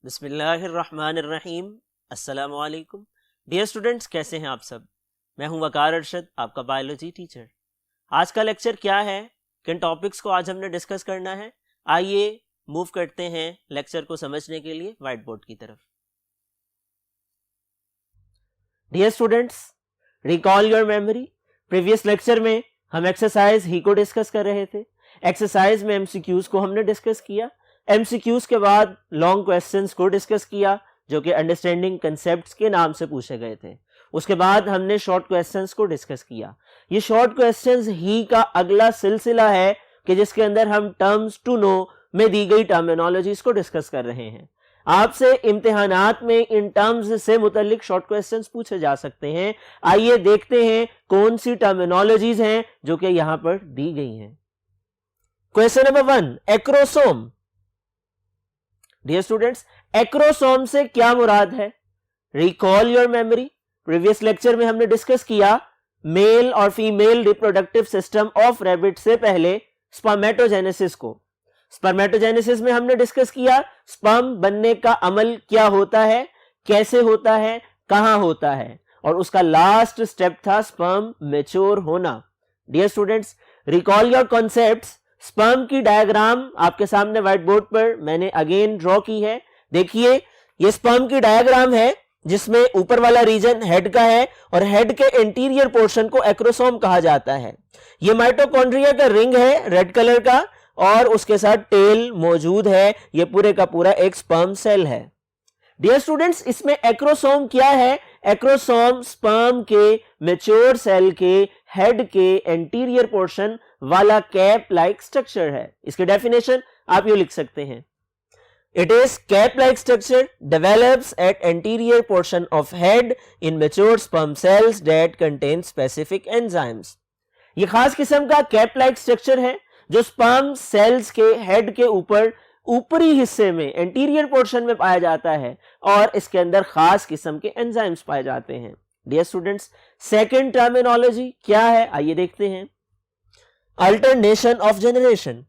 बिस्मिल्लाहिर्रहमानिर्रहीम। अस्सलामु अलैकुम। डियर स्टूडेंट्स, कैसे हैं आप सब? मैं हूं वकार अरशद, आपका बायोलॉजी टीचर। आज का लेक्चर क्या है, किन टॉपिक्स को आज हमने डिस्कस करना है, आइए मूव करते हैं लेक्चर को समझने के लिए व्हाइट बोर्ड की तरफ। Dear students, recall your memory. Previous lecture में हम एक्सरसाइज ही को डिस्कस कर रहे थे। एक्सरसाइज में एमसीक्यूज को हमने डिस्कस किया। एमसीक्यूज के बाद लॉन्ग क्वेश्चंस को डिस्कस किया जो कि अंडरस्टैंडिंग कंसेप्ट्स के नाम से पूछे गए थे। उसके बाद हमने शॉर्ट क्वेश्चंस को डिस्कस किया। ये शॉर्ट क्वेश्चंस ही का अगला सिलसिला है कि जिसके अंदर हम टर्म्स टू नो में दी गई टर्मिनोलॉजीज को डिस्कस कर रहे हैं। आपसे इम्तिहानात में इन टर्म्स से मुताल्लिक शॉर्ट क्वेश्चंस पूछे जा सकते हैं। आइए देखते हैं कौन सी टर्मिनोलॉजीज हैं जो कि यहां पर दी गई हैं। Question number 1, acrosome. Dear students, acrosome से क्या मुराद है? Recall your memory. Previous lecture में हमने डिस्कस किया मेल और female reproductive system of rabbit से पहले स्पर्मेटोजेनेसिस को। स्पर्मेटोजेनेसिस में हमने डिस्कस किया स्पर्म बनने का अमल क्या होता है, कैसे होता है, कहां होता है, और उसका लास्ट स्टेप था स्पर्म मैच्योर होना। Dear students, recall your concepts. Sperm की डायग्राम आपके सामने व्हाइट बोर्ड पर मैंने अगेन ड्रॉ की है। देखिए, ये स्पर्म की डायग्राम है जिसमें ऊपर वाला रीजन हेड का है और हेड के इंटीरियर पोर्शन को एक्रोसोम कहा जाता है। ये माइटोकॉन्ड्रिया का रिंग है रेड कलर का और उसके साथ टेल मौजूद है। ये पूरे का पूरा एक स्पर्म सेल है। डियर स्टूडेंट्स, इसमें एक्रोसोम क्या है? एक्रोसोम स्पर्म के मैच्योर सेल के हेड के एंटीरियर पोर्शन वाला कैप लाइक स्ट्रक्चर है। इसकी डेफिनेशन आप ये लिख सकते हैं, it is cap like structure develops at anterior portion of head in mature sperm cells that contain specific enzymes. ये खास किस्म का कैप लाइक स्ट्रक्चर है जो स्पर्म सेल्स के हेड के ऊपर ऊपरी हिस्से में एंटीरियर पोर्शन में पाया जाता है और इसके अंदर खास किस्म के एंजाइम्स पाए जाते हैं। डियर स्टूडेंट्स, सेकंड टर्मिनोलॉजी क्या है, आइए देखते हैं। Alternation of generation.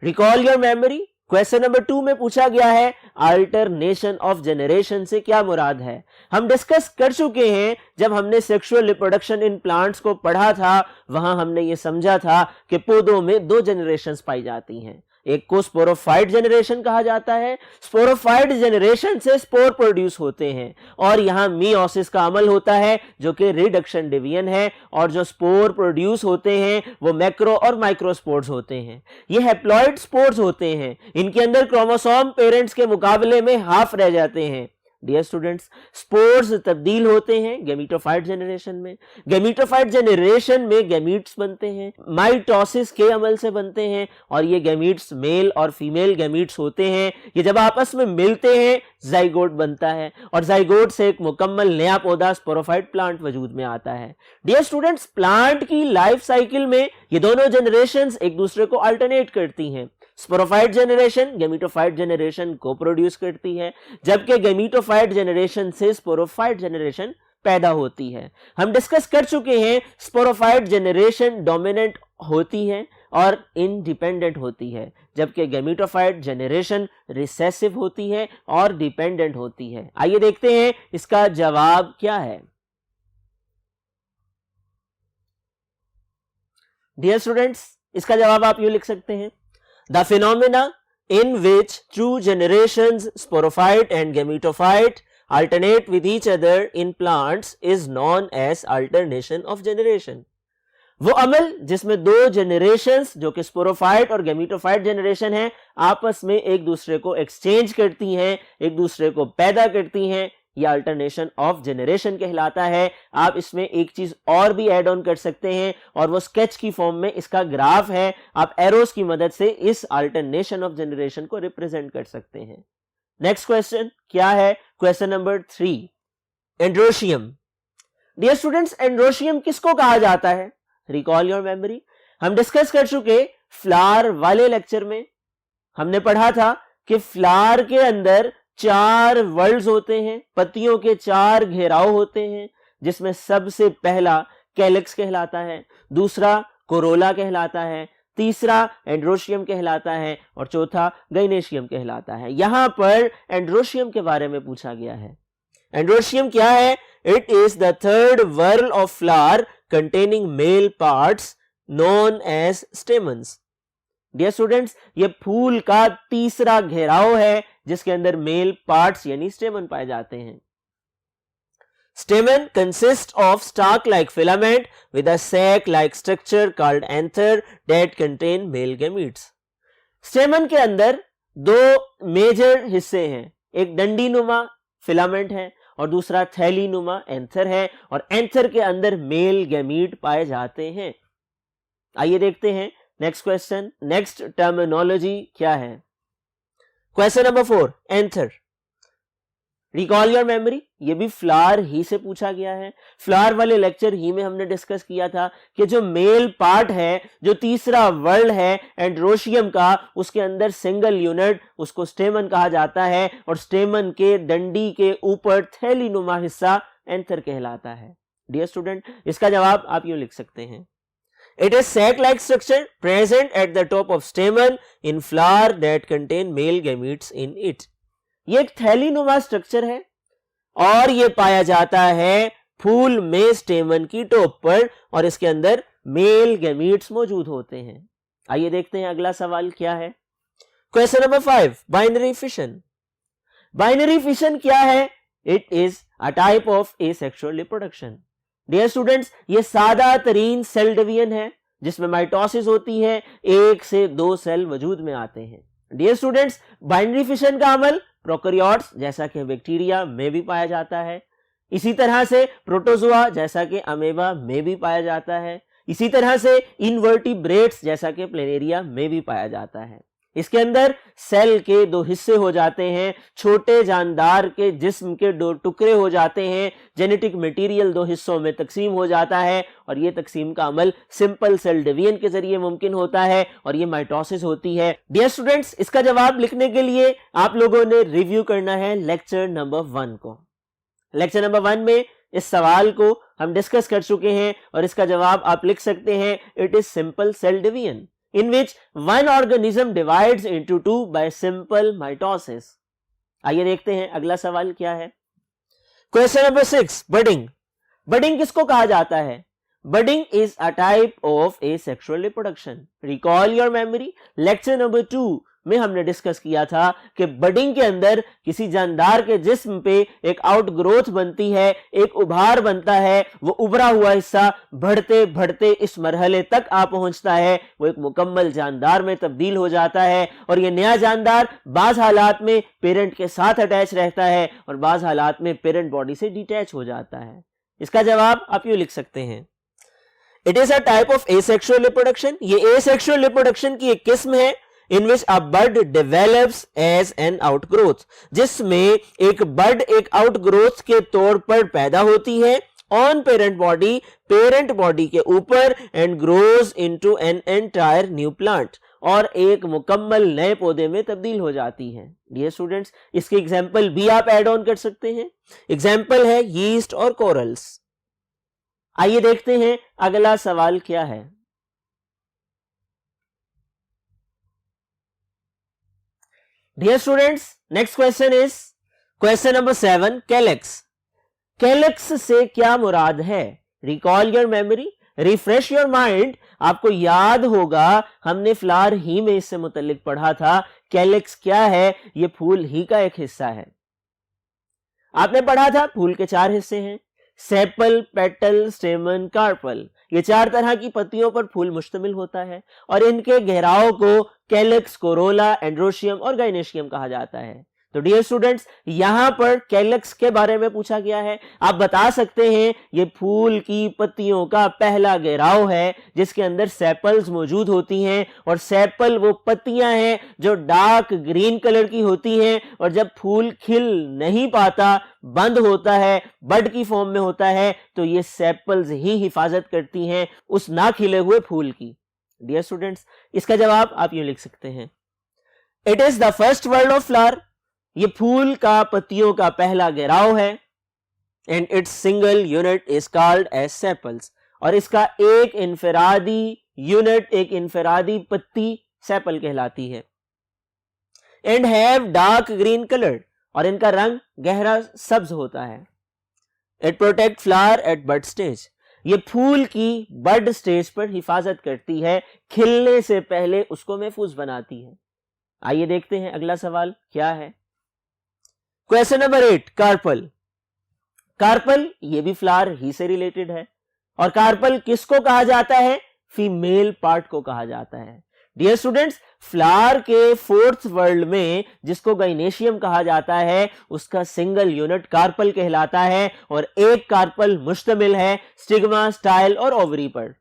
Recall your memory. Question number 2 में पूछा गया है अल्टरनेशन ऑफ जनरेशन से क्या मुराद है। हम डिस्कस कर चुके हैं जब हमने सेक्सुअल रिप्रोडक्शन इन प्लांट्स को पढ़ा था, वहां हमने ये समझा था कि पौधों में 2 जनरेशंस पाई जाती हैं। एक को स्पोरोफाइट जनरेशन कहा जाता है। स्पोरोफाइट जनरेशन से स्पोर प्रोड्यूस होते हैं और यहां मियोसिस का अमल होता है जो कि रिडक्शन डिवीजन है, और जो स्पोर प्रोड्यूस होते हैं वो मैक्रो और माइक्रोस्पोर्स होते हैं। ये हैप्लॉइड स्पोर्स होते हैं, इनके अंदर क्रोमोसोम पेरेंट्स के मुकाबले में हाफ रह जाते हैं। डियर स्टूडेंट्स, स्पोर्स तब्दील होते हैं गैमीटोफाइट जनरेशन में। गैमीटोफाइट जनरेशन में गैमीट्स बनते हैं, माइटोसिस के अमल से बनते हैं, और ये गैमीट्स मेल और फीमेल गैमीट्स होते हैं। ये जब आपस में मिलते हैं जाइगोट बनता है और जाइगोट से एक मुकम्मल नया पौधा स्पोरोफाइट प्लांट वजूद में आता है। डियर स्टूडेंट्स, प्लांट की लाइफ साइकिल में ये दोनों जनरेशंस एक दूसरे को अल्टरनेट करती हैं। स्पोरोफाइट जनरेशन गैमीटोफाइट जनरेशन को प्रोड्यूस करती है, जबकि गैमीटोफाइट जनरेशन से स्पोरोफाइट जनरेशन पैदा होती है। हम डिस्कस कर चुके हैं स्पोरोफाइट जनरेशन डोमिनेंट होती है और इंडिपेंडेंट होती है, जबकि गैमीटोफाइट जनरेशन रिसेसिव होती है और डिपेंडेंट होती है। आइए देखते हैं इसका जवाब क्या है। डियर स्टूडेंट्स, इसका जवाब आप यूं लिख सकते हैं, the phenomena in which two generations, sporophyte and gametophyte, alternate with each other in plants is known as alternation of generation. वो अमल जिसमें 2 जनरेशंस जो कि स्पोरोफाइट और गैमीटोफाइट जनरेशन है आपस में एक दूसरे को एक्सचेंज करती हैं, एक दूसरे को पैदा करती हैं, यह अल्टरनेशन ऑफ जनरेशन कहलाता है। आप इसमें एक चीज और भी ऐड ऑन कर सकते हैं और वो स्केच की फॉर्म में इसका ग्राफ है। आप एरोस की मदद से इस अल्टरनेशन ऑफ जनरेशन को रिप्रेजेंट कर सकते हैं। नेक्स्ट क्वेश्चन क्या है? Question number 3, androecium. Dear students, androecium किसको कहा जाता है? Recall your memory. हम डिस्कस कर चुके फ्लावर वाले लेक्चर में हमने पढ़ा था कि फ्लावर के अंदर 4 वर्ल्ड्स होते हैं, पत्तियों के 4 घेराव होते हैं, जिसमें सबसे पहला कैलिक्स कहलाता है, दूसरा कोरोला कहलाता है, तीसरा एंड्रोशियम कहलाता है और चौथा गाइनेशियम कहलाता है। यहां पर एंड्रोशियम के बारे में पूछा गया है। एंड्रोशियम क्या है? It is the third whorl of flower containing male parts known as stamens. Dear students, ये फूल का तीसरा घेराव है जिसके अंदर मेल पार्ट्स यानी स्टेमन पाए जाते हैं। Stamen consists of stalk-like filament with a sac-like structure called anther that contain male gametes. Stamen के अंदर दो मेजर हिस्से हैं, एक डंडी नुमा फिलामेंट है और दूसरा थैली नुमा एंथर है, और एंथर के अंदर मेल गैमीट पाए जाते हैं। आइए देखते हैं नेक्स्ट क्वेश्चन, नेक्स्ट टर्मिनोलॉजी क्या है। Question number 4, anther. Recall your memory, ये भी फ्लावर ही से पूछा गया है। फ्लावर वाले लेक्चर ही में हमने डिस्कस किया था कि जो मेल पार्ट है, जो तीसरा वर्ड है एंड्रोशियम का, उसके अंदर सिंगल यूनिट, उसको स्टेमन कहा जाता है, और स्टेमन के डंडी के ऊपर थैली नुमा हिस्सा एंथर कहलाता है। डियर स्टूडेंट, इसका जवाब आप यूं लिख सकते हैं, it is sac like structure present at the top of stamen in flower that contain male gametes in it. ये एक थैली नुमा स्ट्रक्चर है और ये पाया जाता है फूल में स्टेमन की टॉप पर, और इसके अंदर मेल गैमीट्स मौजूद होते हैं। आइए देखते हैं अगला सवाल क्या है। Question number 5, binary fission. Binary fission क्या है? It is a type of asexual reproduction. Dear students, ये सादा तरीन सेल डिवीजन है जिसमें माइटोसिस होती है, 1 से 2 सेल वजूद में आते हैं। डियर स्टूडेंट्स, बाइनरी फिशन का अमल प्रोकैरियोट्स जैसा कि बैक्टीरिया में भी पाया जाता है, इसी तरह से प्रोटोजोआ जैसा कि अमेबा में भी पाया जाता है, इसी तरह से इनवर्टिब्रेट्स जैसा कि प्लेनेरिया में भी पाया जाता है। इसके अंदर सेल के 2 हिस्से हो जाते हैं, छोटे जानदार के जिस्म के 2 टुकड़े हो जाते हैं, जेनेटिक मटेरियल 2 हिस्सों में तकसीम हो जाता है, और ये तकसीम का अमल सिंपल सेल डिवीजन के जरिए मुमकिन होता है, और ये माइटोसिस होती है। डियर स्टूडेंट्स, इसका जवाब लिखने के लिए आप लोगों ने रिव्यू करना है लेक्चर नंबर 1 को। लेक्चर नंबर 1 में इस सवाल को हम डिस्कस कर चुके हैं, और इसका जवाब आप लिख सकते हैं, it is simple cell division in which one organism divides into 2 by simple mitosis. आइए देखते हैं अगला सवाल क्या है। Question number 6, budding. बडिंग किसको कहा जाता है? Budding is a type of asexual reproduction. Recall your memory, lecture number 2 में हमने डिस्कस किया था कि बडिंग के अंदर किसी जानदार के जिस्म पे एक आउटग्रोथ बनती है, एक उभार बनता है, वो उभरा हुआ हिस्सा बढ़ते बढ़ते इस मरहले तक आ पहुंचता है, वो एक मुकम्मल जानदार में तब्दील हो जाता है, और ये नया जानदार बाज हालात में पेरेंट के साथ अटैच रहता है और बाज हालात में पेरेंट बॉडी से डिटैच हो जाता है। इसका जवाब आप यूं लिख सकते हैं, it is a type of asexual reproduction. ये एसेक्सुअल रिप्रोडक्शन की एक किस्म है in which a bud develops as an outgrowth, जिसमें एक बड एक आउटग्रोथ के तौर पर पैदा होती है ऑन पेरेंट बॉडी के ऊपर, and grows into an entire new plant, और एक मुकम्मल नए पौधे में तब्दील हो जाती है। डियर स्टूडेंट्स, इसके एग्जाम्पल भी आप एड ऑन कर सकते हैं। एग्जाम्पल है यीस्ट और कोरल्स। आइए देखते हैं अगला सवाल क्या है। Dear students, next question is question number 7, calyx. calyx से क्या मुराद है? Recall your memory, refresh your mind. आपको याद होगा हमने फ्लावर ही में इससे मुतल्लिक पढ़ा था। calyx क्या है? ये फूल ही का एक हिस्सा है। आपने पढ़ा था फूल के 4 हिस्से हैं, सेपल, पेटल, स्टेमन, कार्पल। ये 4 तरह की पत्तियों पर फूल मुश्तमिल होता है, और इनके घेराव को कैलिक्स, कोरोला, एंड्रोशियम और गाइनेशियम कहा जाता है। तो डियर स्टूडेंट्स, यहां पर कैलिक्स के बारे में पूछा गया है। आप बता सकते हैं ये फूल की पत्तियों का पहला घेराव है जिसके अंदर सेपल्स मौजूद होती हैं, और सेपल वो पत्तियां हैं जो डार्क ग्रीन कलर की होती हैं, और जब फूल खिल नहीं पाता, बंद होता है, बड की फॉर्म में होता है, तो ये सेपल्स ही हिफाजत करती हैं उस ना खिले हुए फूल की। डियर स्टूडेंट्स, इसका जवाब आप यूं लिख सकते हैं, it is the first word of flower. ये फूल का पत्तियों का पहला घेराव है, and its single unit is called as sepals, और इसका एक इनफरादी यूनिट एक इंफरादी पत्ती सेपल कहलाती है। And have dark green coloured, और इनका रंग गहरा सब्ज होता है। It protect flower at bud stage, ये फूल की बड स्टेज पर हिफाजत करती है, खिलने से पहले उसको महफूज बनाती है। आइए देखते हैं अगला सवाल क्या है। Question number 8, carpel. कार्पल ये भी फ्लावर ही से रिलेटेड है, और कार्पल किसको कहा जाता है? फीमेल पार्ट को कहा जाता है। डियर स्टूडेंट्स, फ्लावर के फोर्थ वर्ल्ड में जिसको गाइनेशियम कहा जाता है उसका सिंगल यूनिट कार्पल कहलाता है, और एक कार्पल मुश्तमिल है स्टिग्मा, स्टाइल और ओवरी पर।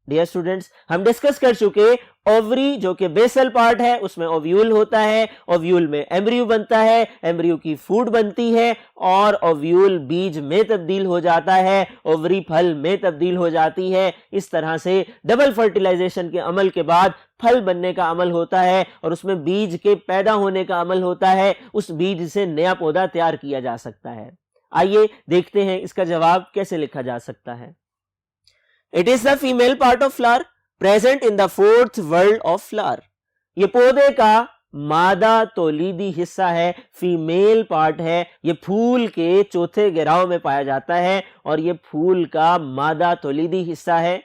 डियर स्टूडेंट्स, हम डिस्कस कर चुके ओवरी जो कि बेसल पार्ट है, उसमें ओव्यूल होता है, ओव्यूल में एम्ब्रियो बनता है, एम्ब्रियो की फूड बनती है, और ओव्यूल बीज में तब्दील हो जाता है, ओवरी फल में तब्दील हो जाती है। इस तरह से डबल फर्टिलाइजेशन के अमल के बाद फल बनने का अमल होता है, और उसमें बीज के पैदा होने का अमल होता है। उस बीज से नया पौधा तैयार किया जा सकता है। आइए देखते हैं इसका जवाब कैसे लिखा जा सकता है। It is the female part of flower present in the fourth world of flower. ये पौधे का मादा तौलीदी हिस्सा है, फीमेल पार्ट है। ये फूल के चौथे घेराव में पाया जाता है, और ये फूल का मादा तौलीदी हिस्सा है।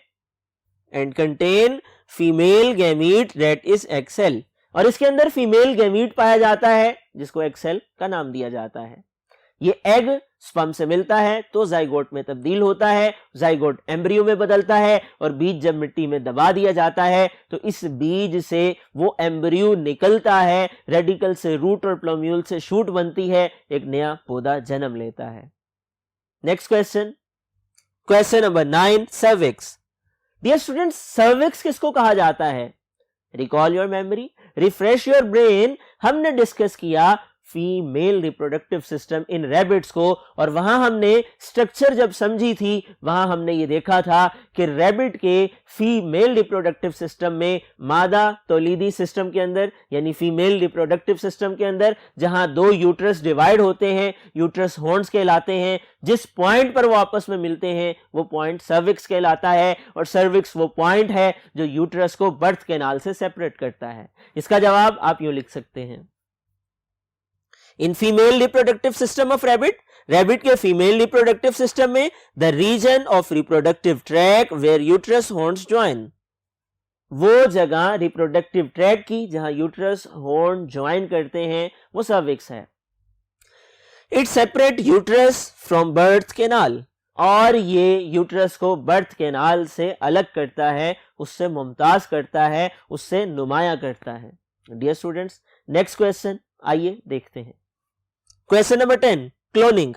And contain female gamete that is egg cell, और इसके अंदर फीमेल गैमीट पाया जाता है जिसको एक्सेल का नाम दिया जाता है। ये एग स्पर्म से मिलता है तो जाइगोट में तब्दील होता है, जाइगोट एम्ब्रियो में बदलता है, और बीज जब मिट्टी में दबा दिया जाता है तो इस बीज से वो एम्ब्रियो निकलता है, रेडिकल से रूट और प्लम्यूल से शूट बनती है, एक नया पौधा जन्म लेता है। Next question, question number 9, cervix. Dear students, cervix किसको कहा जाता है? Recall your memory, refresh your brain. हमने डिस्कस किया female reproductive system in rabbits को, और वहां हमने स्ट्रक्चर जब समझी थी वहां हमने ये देखा था कि रैबिट के फीमेल रिप्रोडक्टिव सिस्टम में मादा तौलीदी सिस्टम के अंदर यानी फीमेल रिप्रोडक्टिव सिस्टम के अंदर जहां दो यूट्रस डिवाइड होते हैं, यूट्रस हॉर्न्स कहलाते हैं, जिस पॉइंट पर वो आपस में मिलते हैं वो पॉइंट सर्विक्स कहलाता है, और सर्विक्स वो पॉइंट है जो यूट्रस को बर्थ कैनाल से सेपरेट करता है। इसका जवाब आप यूं लिख सकते हैं, in female reproductive system of rabbit, rabbit के फीमेल रिप्रोडक्टिव सिस्टम में the region of reproductive tract where uterus horns join, वो जगह रिप्रोडक्टिव ट्रैक की जहां यूट्रस हॉर्न ज्वाइन करते हैं वो सर्विक्स है। It separate uterus from birth canal, और ये यूट्रस को बर्थ कैनाल से अलग करता है, उससे मुमताज करता है, उससे नुमाया करता है। डियर स्टूडेंट्स, नेक्स्ट क्वेश्चन आइए देखते हैं। Question number 10, cloning.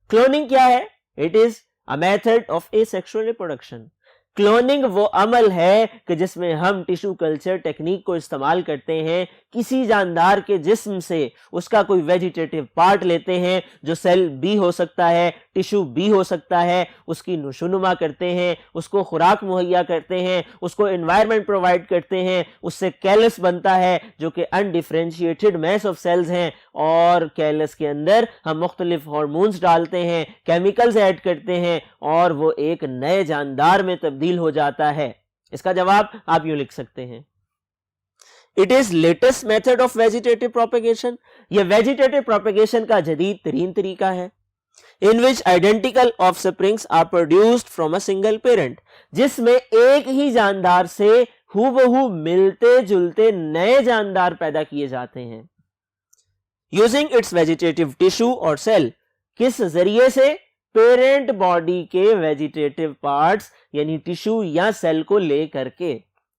क्लोनिंग क्या है? It is a method of asexual reproduction. Cloning वो अमल है कि जिसमें हम टिश्यू कल्चर टेक्निक को इस्तेमाल करते हैं, किसी जानदार के जिस्म से उसका कोई वेजिटेटिव पार्ट लेते हैं जो सेल बी हो सकता है, टिश्यू बी हो सकता है, उसकी नशोनुमा करते हैं, उसको खुराक मुहैया करते हैं, उसको एनवायरनमेंट प्रोवाइड करते हैं, उससे कैलस बनता है जो कि अनडिफरेंशिएटेड मैस ऑफ सेल्स हैं, और कैलस के अंदर हम मुख्तलिफ हार्मोन्स डालते हैं, केमिकल्स ऐड करते हैं, और वो एक नए जानदार में तब्दील हो जाता है। इसका जवाब आप यूं लिख सकते हैं, it is latest method of vegetative propagation. यह वेजिटेटिव प्रोपेगेशन का जदीद तरीन तरीका है। In which identical offsprings are produced from a single parent, जिसमें एक ही जानदार से हूबहू मिलते जुलते नए जानदार पैदा किए जाते हैं। यूजिंग इट्स वेजिटेटिव टिश्यू और सेल, किस जरिए से? पेरेंट बॉडी के वेजिटेटिव पार्ट्स यानी टिश्यू या सेल को ले करके।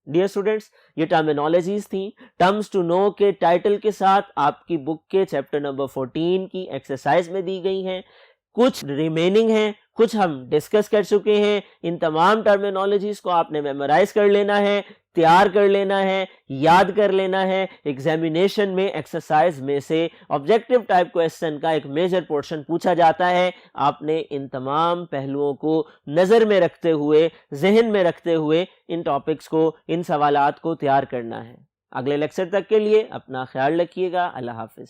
डियर स्टूडेंट्स, ये टर्मिनोलॉजीज थी, टर्म्स टू नो के टाइटल के साथ आपकी बुक के चैप्टर नंबर 14 की एक्सरसाइज में दी गई हैं। कुछ रिमेनिंग हैं, कुछ हम डिस्कस कर चुके हैं। इन तमाम टर्मिनोलॉजीज को आपने मेमोराइज कर लेना है, तैयार कर लेना है, याद कर लेना है। एग्जामिनेशन में एक्सरसाइज में से ऑब्जेक्टिव टाइप क्वेश्चन का एक मेजर पोर्शन पूछा जाता है। आपने इन तमाम पहलुओं को नजर में रखते हुए, जहन में रखते हुए इन टॉपिक्स को, इन सवालात को तैयार करना है। अगले लेक्चर तक के लिए अपना ख्याल रखिएगा। अल्लाह हाफिज।